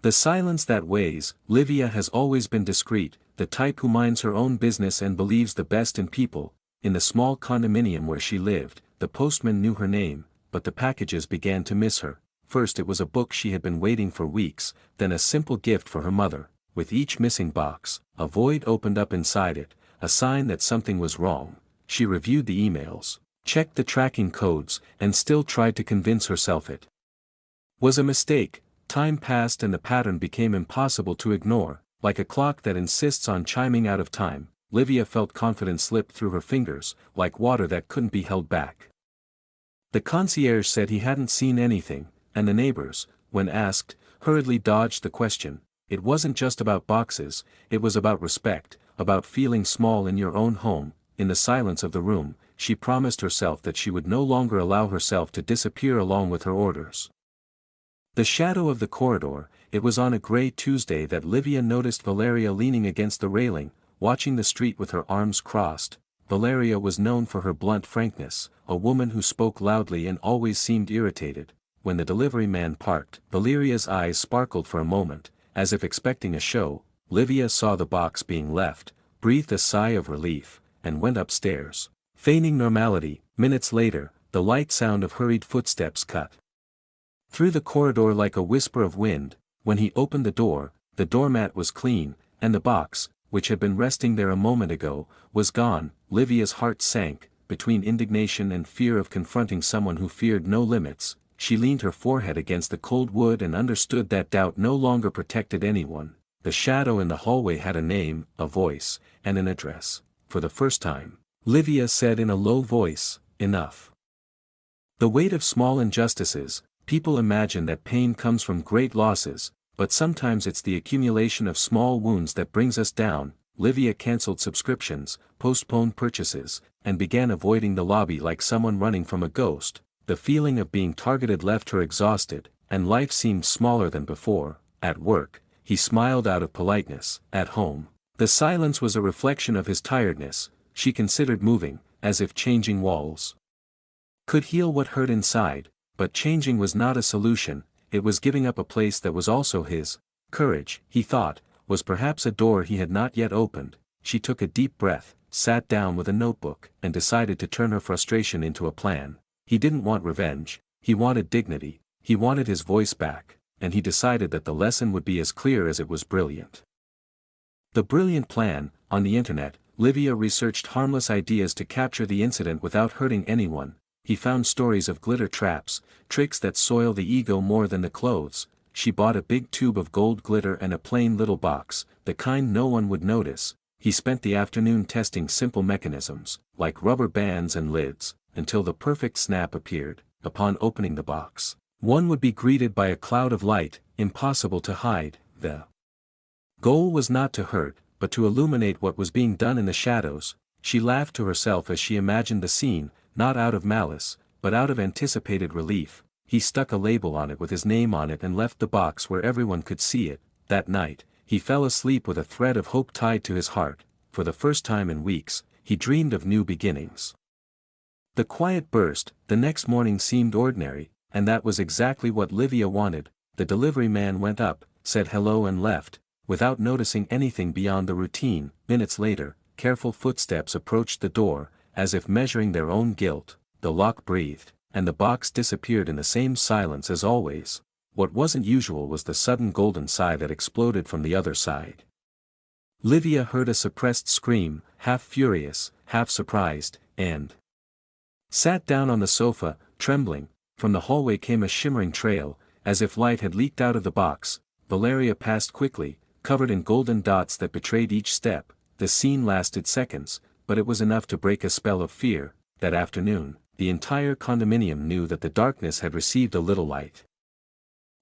The silence that weighs. Livia has always been discreet, the type who minds her own business and believes the best in people. In the small condominium where she lived, the postman knew her name, but the packages began to miss her. First it was a book she had been waiting for weeks, then a simple gift for her mother. With each missing box, a void opened up inside it, a sign that something was wrong. She reviewed the emails, checked the tracking codes, and still tried to convince herself it was a mistake. Time passed and the pattern became impossible to ignore. Like a clock that insists on chiming out of time, Livia felt confidence slip through her fingers, like water that couldn't be held back. The concierge said he hadn't seen anything, and the neighbors, when asked, hurriedly dodged the question. It wasn't just about boxes, it was about respect, about feeling small in your own home. In the silence of the room, she promised herself that she would no longer allow herself to disappear along with her orders. The shadow of the corridor. It was on a gray Tuesday that Livia noticed Valeria leaning against the railing, watching the street with her arms crossed. Valeria was known for her blunt frankness, a woman who spoke loudly and always seemed irritated. When the delivery man parked, Valeria's eyes sparkled for a moment, as if expecting a show. Livia saw the box being left, breathed a sigh of relief, and went upstairs, feigning normality. Minutes later, the light sound of hurried footsteps cut through the corridor like a whisper of wind. When he opened the doormat was clean, and the box, which had been resting there a moment ago, was gone. Livia's heart sank. Between indignation and fear of confronting someone who feared no limits, she leaned her forehead against the cold wood and understood that doubt no longer protected anyone. The shadow in the hallway had a name, a voice, and an address. For the first time, Livia said in a low voice, "Enough." The weight of small injustices. People imagine that pain comes from great losses, but sometimes it's the accumulation of small wounds that brings us down. Livia cancelled subscriptions, postponed purchases, and began avoiding the lobby like someone running from a ghost. The feeling of being targeted left her exhausted, and life seemed smaller than before. At work, he smiled out of politeness. At home, the silence was a reflection of his tiredness. She considered moving, as if changing walls could heal what hurt inside. But changing was not a solution, it was giving up a place that was also his. Courage, he thought, was perhaps a door he had not yet opened. She took a deep breath, sat down with a notebook, and decided to turn her frustration into a plan. He didn't want revenge, he wanted dignity, he wanted his voice back, and he decided that the lesson would be as clear as it was brilliant. The brilliant plan. On the internet, Livia researched harmless ideas to capture the incident without hurting anyone. He found stories of glitter traps, tricks that soil the ego more than the clothes. She bought a big tube of gold glitter and a plain little box, the kind no one would notice. He spent the afternoon testing simple mechanisms, like rubber bands and lids, until the perfect snap appeared. Upon opening the box, one would be greeted by a cloud of light, impossible to hide. The goal was not to hurt, but to illuminate what was being done in the shadows. She laughed to herself as she imagined the scene, not out of malice, but out of anticipated relief. He stuck a label on it with his name on it and left the box where everyone could see it. That night, he fell asleep with a thread of hope tied to his heart. For the first time in weeks, he dreamed of new beginnings. The quiet burst. The next morning seemed ordinary, and that was exactly what Livia wanted. The delivery man went up, said hello and left, without noticing anything beyond the routine. Minutes later, careful footsteps approached the door, as if measuring their own guilt. The lock breathed, and the box disappeared in the same silence as always. What wasn't usual was the sudden golden sigh that exploded from the other side. Livia heard a suppressed scream, half furious, half surprised, and sat down on the sofa, trembling. From the hallway came a shimmering trail, as if light had leaked out of the box. Valeria passed quickly, covered in golden dots that betrayed each step. The scene lasted seconds, but it was enough to break a spell of fear. That afternoon, the entire condominium knew that the darkness had received a little light.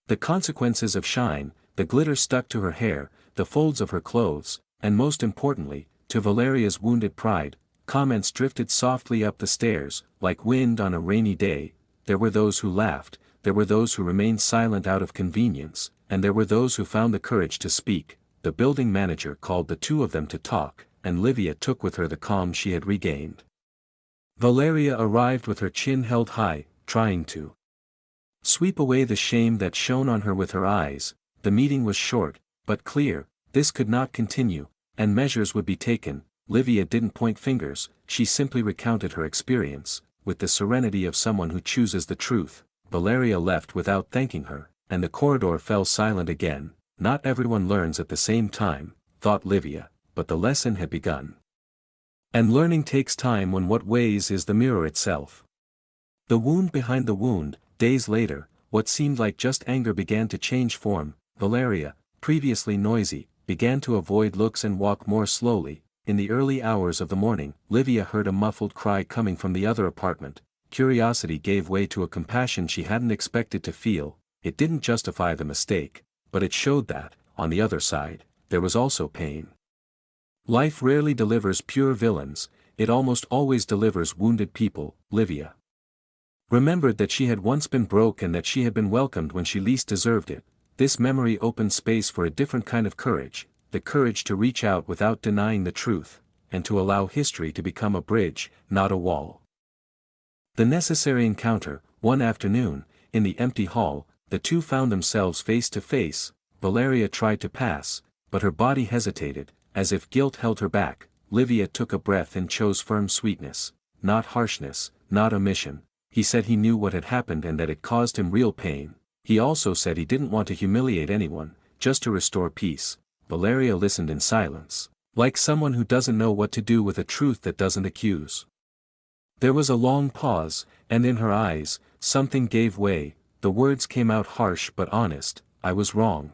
The consequences of shine, the glitter stuck to her hair, the folds of her clothes, and most importantly, to Valeria's wounded pride, comments drifted softly up the stairs, like wind on a rainy day. There were those who laughed, there were those who remained silent out of convenience, and there were those who found the courage to speak. The building manager called the two of them to talk, and Livia took with her the calm she had regained. Valeria arrived with her chin held high, trying to sweep away the shame that shone on her with her eyes. The meeting was short, but clear. This could not continue, and measures would be taken. Livia didn't point fingers, she simply recounted her experience, with the serenity of someone who chooses the truth. Valeria left without thanking her, and the corridor fell silent again. Not everyone learns at the same time, thought Livia, but the lesson had begun. And learning takes time when what weighs is the mirror itself. The wound behind the wound. Days later, what seemed like just anger began to change form. Valeria, previously noisy, began to avoid looks and walk more slowly. In the early hours of the morning, Livia heard a muffled cry coming from the other apartment. Curiosity gave way to a compassion she hadn't expected to feel. It didn't justify the mistake, but it showed that, on the other side, there was also pain. Life rarely delivers pure villains, it almost always delivers wounded people. Livia remembered that she had once been broke and that she had been welcomed when she least deserved it. This memory opened space for a different kind of courage, the courage to reach out without denying the truth, and to allow history to become a bridge, not a wall. The necessary encounter. One afternoon, in the empty hall, the two found themselves face to face. Valeria tried to pass, but her body hesitated, as if guilt held her back. Livia took a breath and chose firm sweetness, not harshness, not omission. He said he knew what had happened and that it caused him real pain. He also said he didn't want to humiliate anyone, just to restore peace. Valeria listened in silence, like someone who doesn't know what to do with a truth that doesn't accuse. There was a long pause, and in her eyes, something gave way. The words came out harsh but honest. I was wrong.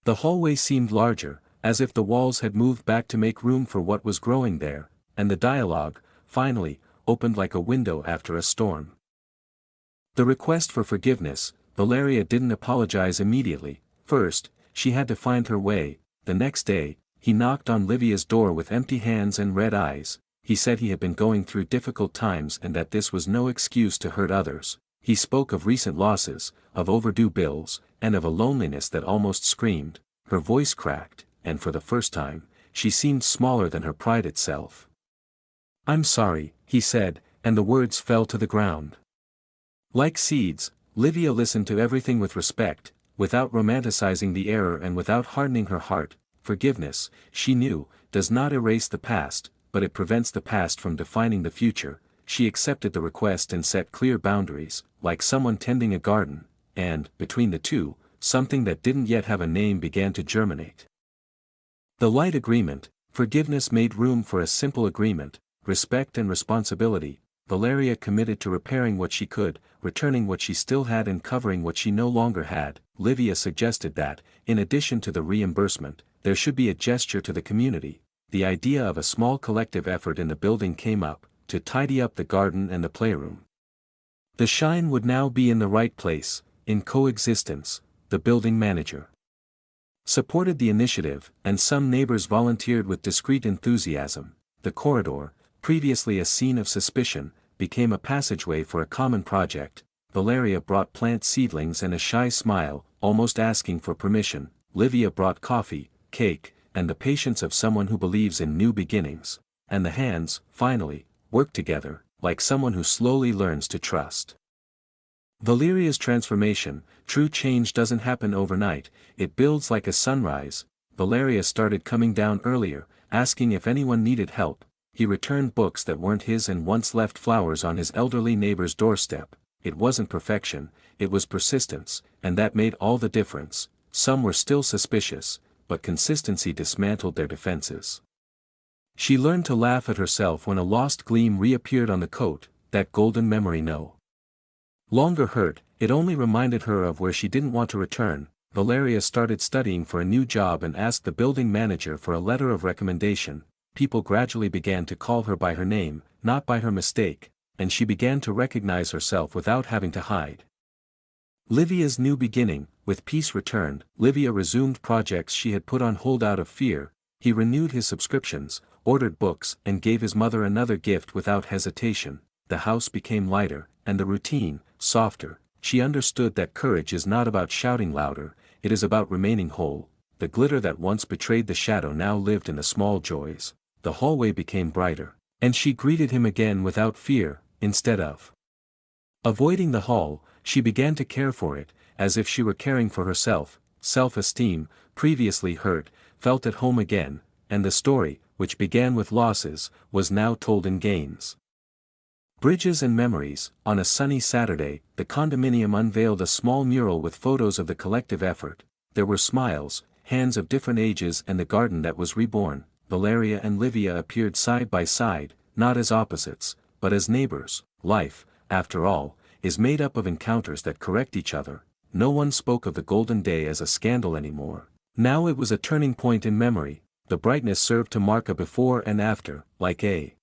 The hallway seemed larger, as if the walls had moved back to make room for what was growing there, and the dialogue, finally, opened like a window after a storm. The request for forgiveness. Valeria didn't apologize immediately. First, she had to find her way. The next day, he knocked on Livia's door with empty hands and red eyes. He said he had been going through difficult times and that this was no excuse to hurt others. He spoke of recent losses, of overdue bills, and of a loneliness that almost screamed. Her voice cracked, and for the first time, she seemed smaller than her pride itself. I'm sorry, he said, and the words fell to the ground. Like seeds, Livia listened to everything with respect, without romanticizing the error and without hardening her heart. Forgiveness, she knew, does not erase the past, but it prevents the past from defining the future. She accepted the request and set clear boundaries, like someone tending a garden, and, between the two, something that didn't yet have a name began to germinate. The light agreement. Forgiveness made room for a simple agreement, respect and responsibility. Valeria committed to repairing what she could, returning what she still had and covering what she no longer had. Livia suggested that, in addition to the reimbursement, there should be a gesture to the community. The idea of a small collective effort in the building came up, to tidy up the garden and the playroom. The shine would now be in the right place, in coexistence. The building manager supported the initiative, and some neighbors volunteered with discreet enthusiasm. The corridor, previously a scene of suspicion, became a passageway for a common project. Valeria brought plant seedlings and a shy smile, almost asking for permission. Livia brought coffee, cake, and the patience of someone who believes in new beginnings. And the hands, finally, worked together, like someone who slowly learns to trust. Valeria's transformation. True change doesn't happen overnight, it builds like a sunrise. Valeria started coming down earlier, asking if anyone needed help. He returned books that weren't his and once left flowers on his elderly neighbor's doorstep. It wasn't perfection, it was persistence, and that made all the difference. Some were still suspicious, but consistency dismantled their defenses. She learned to laugh at herself when a lost gleam reappeared on the coat, that golden memory no longer hurt, it only reminded her of where she didn't want to return. Valeria started studying for a new job and asked the building manager for a letter of recommendation. People gradually began to call her by her name, not by her mistake, and she began to recognize herself without having to hide. Livia's new beginning. With peace returned, Livia resumed projects she had put on hold out of fear. He renewed his subscriptions, ordered books, and gave his mother another gift without hesitation. The house became lighter, and the routine, softer. She understood that courage is not about shouting louder, it is about remaining whole. The glitter that once betrayed the shadow now lived in the small joys. The hallway became brighter, and she greeted him again without fear. Instead of avoiding the hall, she began to care for it, as if she were caring for herself. self-esteem, previously hurt, felt at home again, and the story, which began with losses, was now told in gains. Bridges and Memories. On a sunny Saturday, the condominium unveiled a small mural with photos of the collective effort. There were smiles, hands of different ages, and the garden that was reborn. Valeria and Livia appeared side by side, not as opposites, but as neighbors. Life, after all, is made up of encounters that correct each other. No one spoke of the golden day as a scandal anymore. Now it was a turning point in memory. The brightness served to mark a before and after, like a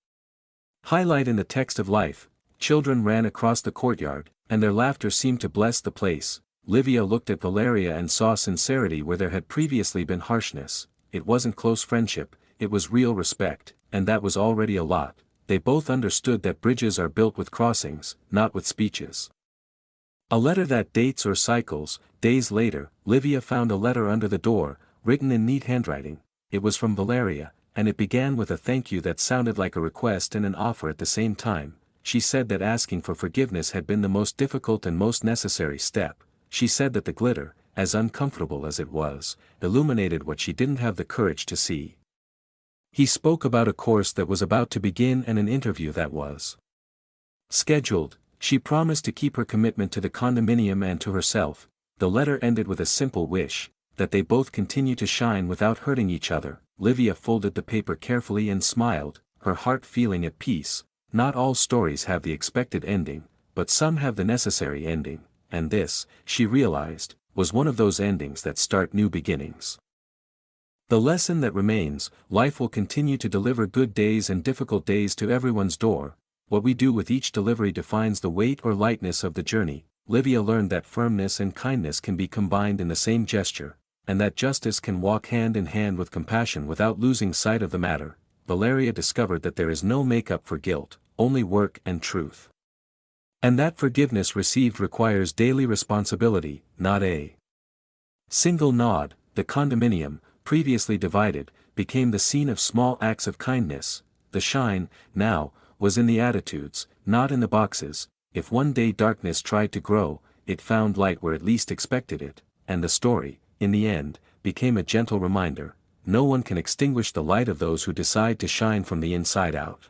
highlight in the text of life. Children ran across the courtyard, and their laughter seemed to bless the place. Livia looked at Valeria and saw sincerity where there had previously been harshness. It wasn't close friendship, it was real respect, and that was already a lot. They both understood that bridges are built with crossings, not with speeches. A letter that dates or cycles. Days later, Livia found a letter under the door, written in neat handwriting. It was from Valeria, and it began with a thank you that sounded like a request and an offer at the same time. She said that asking for forgiveness had been the most difficult and most necessary step. She said that the glitter, as uncomfortable as it was, illuminated what she didn't have the courage to see. He spoke about a course that was about to begin and an interview that was scheduled. She promised to keep her commitment to the condominium and to herself. The letter ended with a simple wish, that they both continue to shine without hurting each other. Livia folded the paper carefully and smiled, her heart feeling at peace. Not all stories have the expected ending, but some have the necessary ending, and this, she realized, was one of those endings that start new beginnings. The lesson that remains: life will continue to deliver good days and difficult days to everyone's door. What we do with each delivery defines the weight or lightness of the journey. Livia learned that firmness and kindness can be combined in the same gesture, and that justice can walk hand in hand with compassion without losing sight of the matter. Valeria discovered that there is no makeup for guilt, only work and truth. And that forgiveness received requires daily responsibility, not a single nod. The condominium, previously divided, became the scene of small acts of kindness. The shine, now, was in the attitudes, not in the boxes. If one day darkness tried to grow, it found light where it least expected it, and the story, in the end, became a gentle reminder: no one can extinguish the light of those who decide to shine from the inside out.